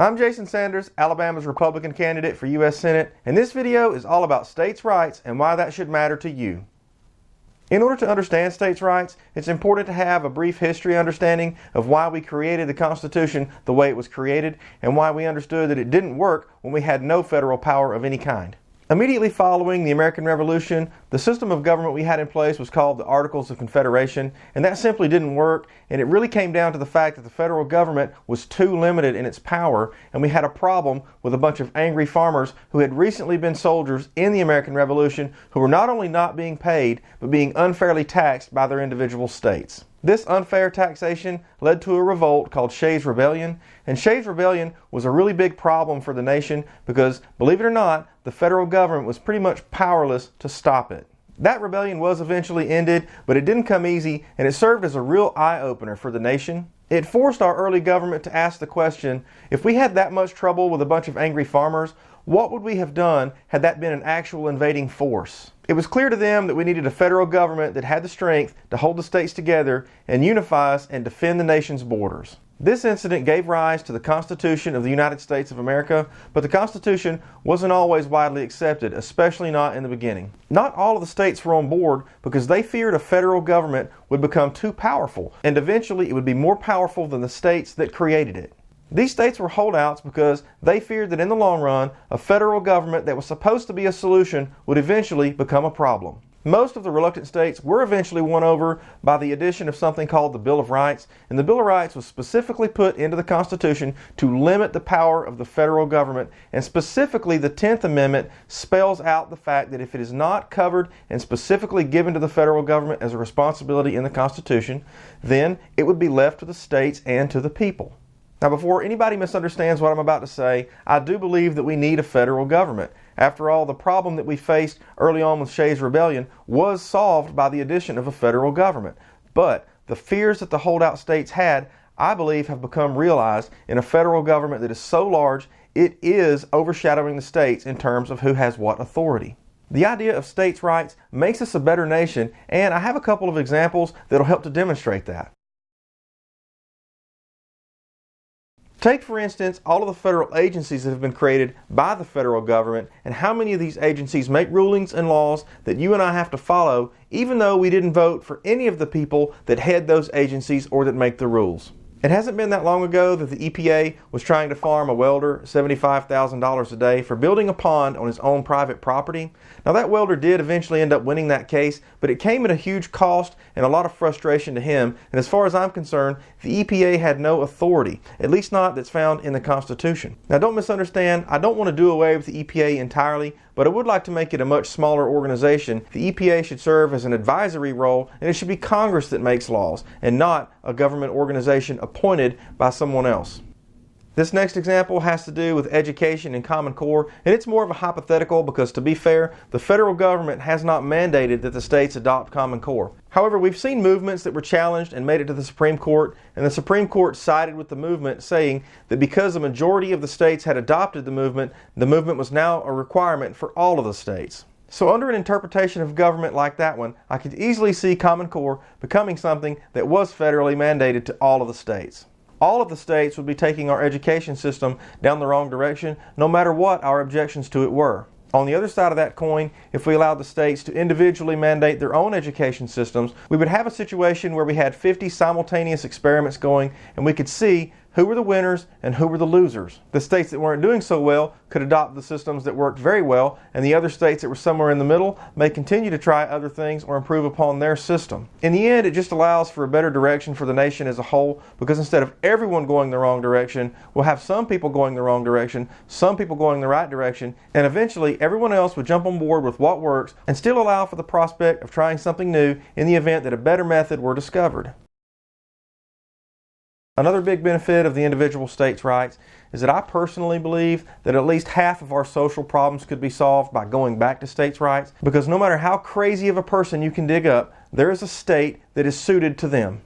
I'm Jason Sanders, Alabama's Republican candidate for U.S. Senate, and this video is all about states' rights and why that should matter to you. In order to understand states' rights, it's important to have a brief history understanding of why we created the Constitution the way it was created and why we understood that it didn't work when we had no federal power of any kind. Immediately following the American Revolution, the system of government we had in place was called the Articles of Confederation, and that simply didn't work, and it really came down to the fact that the federal government was too limited in its power, and we had a problem with a bunch of angry farmers who had recently been soldiers in the American Revolution who were not only not being paid, but being unfairly taxed by their individual states. This unfair taxation led to a revolt called Shays' Rebellion, and Shays' Rebellion was a really big problem for the nation because, believe it or not, the federal government was pretty much powerless to stop it. That rebellion was eventually ended, but it didn't come easy, and it served as a real eye-opener for the nation. It forced our early government to ask the question, if we had that much trouble with a bunch of angry farmers, what would we have done had that been an actual invading force? It was clear to them that we needed a federal government that had the strength to hold the states together and unify us and defend the nation's borders. This incident gave rise to the Constitution of the United States of America, but the Constitution wasn't always widely accepted, especially not in the beginning. Not all of the states were on board because they feared a federal government would become too powerful, and eventually it would be more powerful than the states that created it. These states were holdouts because they feared that in the long run, a federal government that was supposed to be a solution would eventually become a problem. Most of the reluctant states were eventually won over by the addition of something called the Bill of Rights, and the Bill of Rights was specifically put into the Constitution to limit the power of the federal government, and specifically the 10th Amendment spells out the fact that if it is not covered and specifically given to the federal government as a responsibility in the Constitution, then it would be left to the states and to the people. Now, before anybody misunderstands what I'm about to say, I do believe that we need a federal government. After all, the problem that we faced early on with Shays' Rebellion was solved by the addition of a federal government. But the fears that the holdout states had, I believe, have become realized in a federal government that is so large, it is overshadowing the states in terms of who has what authority. The idea of states' rights makes us a better nation, and I have a couple of examples that will help to demonstrate that. Take, for instance, all of the federal agencies that have been created by the federal government and how many of these agencies make rulings and laws that you and I have to follow, even though we didn't vote for any of the people that head those agencies or that make the rules. It hasn't been that long ago that the EPA was trying to farm a welder $75,000 a day for building a pond on his own private property. Now, that welder did eventually end up winning that case, but it came at a huge cost and a lot of frustration to him. And as far as I'm concerned, the EPA had no authority, at least not that's found in the Constitution. Now, don't misunderstand, I don't want to do away with the EPA entirely, but I would like to make it a much smaller organization. The EPA should serve as an advisory role, and it should be Congress that makes laws, and not a government organization appointed by someone else. This next example has to do with education and Common Core, and it's more of a hypothetical because, to be fair, the federal government has not mandated that the states adopt Common Core. However, we've seen movements that were challenged and made it to the Supreme Court, and the Supreme Court sided with the movement, saying that because the majority of the states had adopted the movement was now a requirement for all of the states. So under an interpretation of government like that one, I could easily see Common Core becoming something that was federally mandated to all of the states. All of the states would be taking our education system down the wrong direction, no matter what our objections to it were. On the other side of that coin, if we allowed the states to individually mandate their own education systems, we would have a situation where we had 50 simultaneous experiments going, and we could see who were the winners and who were the losers. The states that weren't doing so well could adopt the systems that worked very well, and the other states that were somewhere in the middle may continue to try other things or improve upon their system. In the end, it just allows for a better direction for the nation as a whole, because instead of everyone going the wrong direction, we'll have some people going the wrong direction, some people going the right direction, and eventually everyone else would jump on board with what works and still allow for the prospect of trying something new in the event that a better method were discovered. Another big benefit of the individual states' rights is that I personally believe that at least half of our social problems could be solved by going back to states' rights, because no matter how crazy of a person you can dig up, there is a state that is suited to them.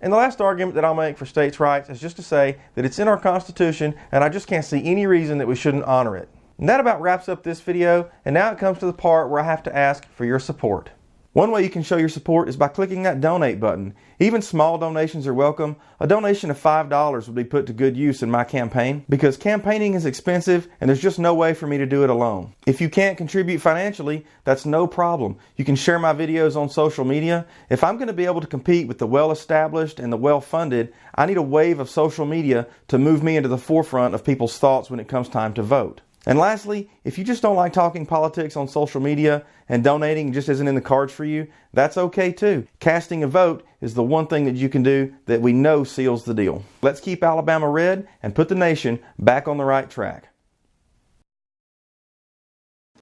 And the last argument that I'll make for states' rights is just to say that it's in our Constitution, and I just can't see any reason that we shouldn't honor it. And that about wraps up this video, and now it comes to the part where I have to ask for your support. One way you can show your support is by clicking that donate button. Even small donations are welcome. A donation of $5 would be put to good use in my campaign because campaigning is expensive and there's just no way for me to do it alone. If you can't contribute financially, that's no problem. You can share my videos on social media. If I'm going to be able to compete with the well-established and the well-funded, I need a wave of social media to move me into the forefront of people's thoughts when it comes time to vote. And lastly, if you just don't like talking politics on social media and donating just isn't in the cards for you, that's okay too. Casting a vote is the one thing that you can do that we know seals the deal. Let's keep Alabama red and put the nation back on the right track.